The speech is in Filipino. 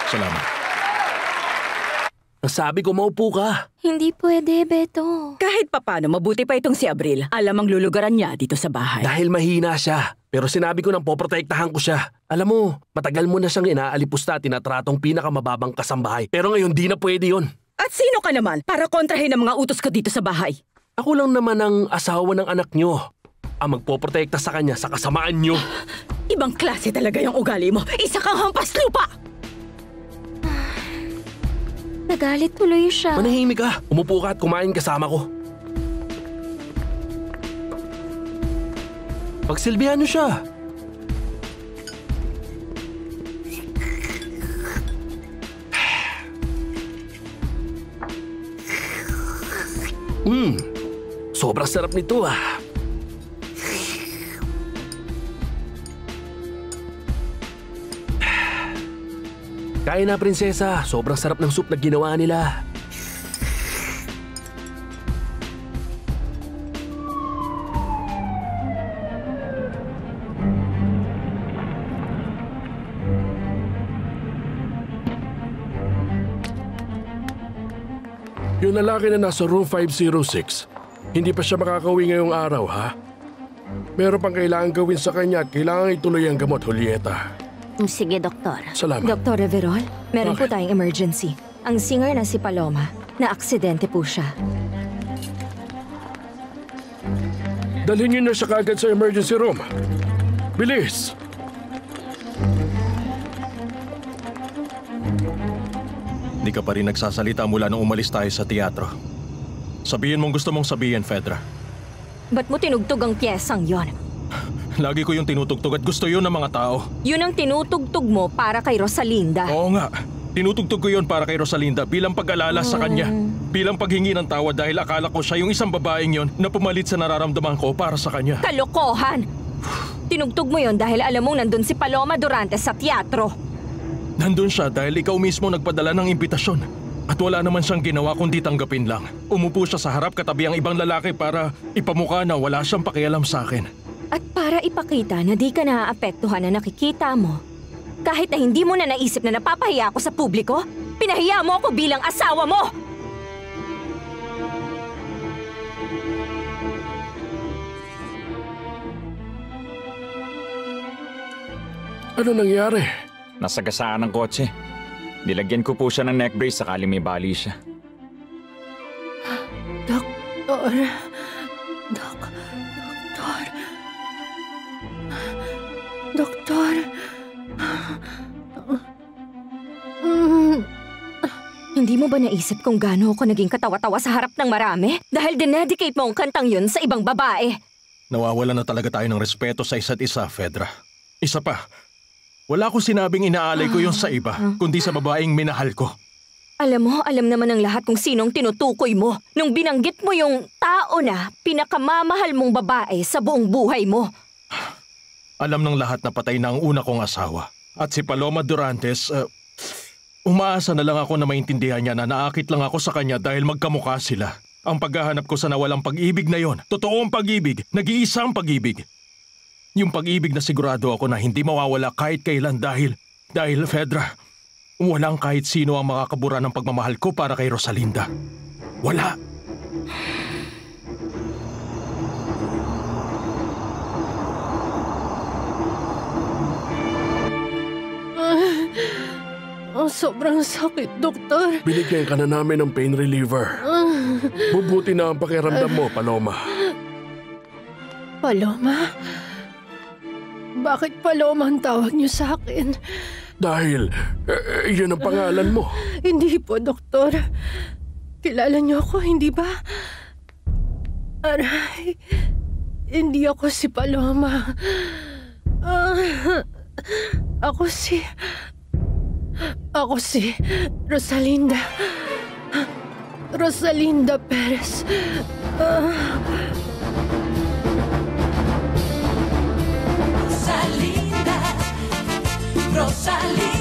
Salamat. Sabi ko maupo ka. Hindi pwede, Beto. Kahit papano, mabuti pa itong si Abril. Alam ang lulugaran niya dito sa bahay. Dahil mahina siya. Pero sinabi ko nang poprotektahan ko siya. Alam mo, matagal mo na siyang inaalipusta at tinatratong pinakamababang kasambahay. Pero ngayon di na pwede yun. At sino ka naman para kontrahin ang mga utos ko dito sa bahay? Ako lang naman ang asawa ng anak nyo. Ang magpoprotekta sa kanya sa kasamaan nyo. Ibang klase talaga yung ugali mo. Isa kang hampas lupa! Nagalit tuloy siya. Manahimik ka. Umupo ka at kumain kasama ko. Pagsilbihan nyo siya. Sobrang sarap nito ah. Kain na, prinsesa. Sobrang sarap ng soup na ginawa nila. Yung lalaki na nasa room 506, hindi pa siya makakauwi ngayong araw, ha? Meron pang kailangan gawin sa kanya at kailangan ituloy ang gamot, Julieta. Sige, Doktor. Salamat. Dr. Reverol, meron po tayong emergency. Ang singer na si Paloma, na-aksidente po siya. Dalhin niyo na siya kaagad sa emergency room. Bilis! Hindi ka pa rin nagsasalita mula nung umalis tayo sa teatro. Sabihin mong gusto mong sabihin, Fedra. Ba't mo tinugtog ang piyesang yon? Lagi ko yung tinutugtog at gusto yun ng mga tao. Yun ang tinutugtog mo para kay Rosalinda. Oo nga. Tinutugtog ko yun para kay Rosalinda bilang pag-alala sa kanya. Bilang paghingi ng tawad dahil akala ko siya yung isang babaeng yon na pumalit sa nararamdaman ko para sa kanya. Kalokohan! Tinugtog mo yon dahil alam mong nandun si Paloma Durante sa teatro. Nandun siya dahil ikaw mismo nagpadala ng imbitasyon. At wala naman siyang ginawa kundi tanggapin lang. Umupo siya sa harap katabi ang ibang lalaki para ipamukha na wala siyang pakialam sa akin. At para ipakita na di ka naaapektuhan na nakikita mo, kahit na hindi mo na naisip na napapahiya ako sa publiko, pinahiya mo ako bilang asawa mo! Ano nangyari? Nasagasaan ng kotse. Nilagyan ko po siya ng neck brace sakali may bali siya. Doktor... Doktor... Hindi mo ba naisip kung gaano ako naging katawa-tawa sa harap ng marami? Dahil dinedicate mo ang kantang yun sa ibang babae. Nawawala na talaga tayo ng respeto sa isa't isa, Fedra. Isa pa, wala ko sinabing inaalay ko yun sa iba, kundi sa babaeng minahal ko. Alam mo, alam naman ng lahat kung sinong tinutukoy mo nung binanggit mo yung tao na pinakamamahal mong babae sa buong buhay mo. Alam ng lahat na patay na ang una kong asawa. At si Paloma Durantes, umaasa na lang ako na maintindihan niya na naakit lang ako sa kanya dahil magkamukha sila. Ang paghahanap ko sa nawalang pag-ibig na yon, totoong pag-ibig, nag-iisang pag-ibig. Yung pag-ibig na sigurado ako na hindi mawawala kahit kailan dahil Fedra, walang kahit sino ang makakabura ng pagmamahal ko para kay Rosalinda. Wala. Sobrang sakit, Doktor. Binigyan ka na namin ng pain reliever. Bubuti na ang pakiramdam mo, Paloma. Paloma? Bakit Paloma ang tawag niyo sa akin? Dahil, yun ang pangalan mo. Hindi po, Doktor. Kilala niyo ako, hindi ba? Aray, hindi ako si Paloma. Ako si Rosalinda. Rosalinda Perez. Rosalinda.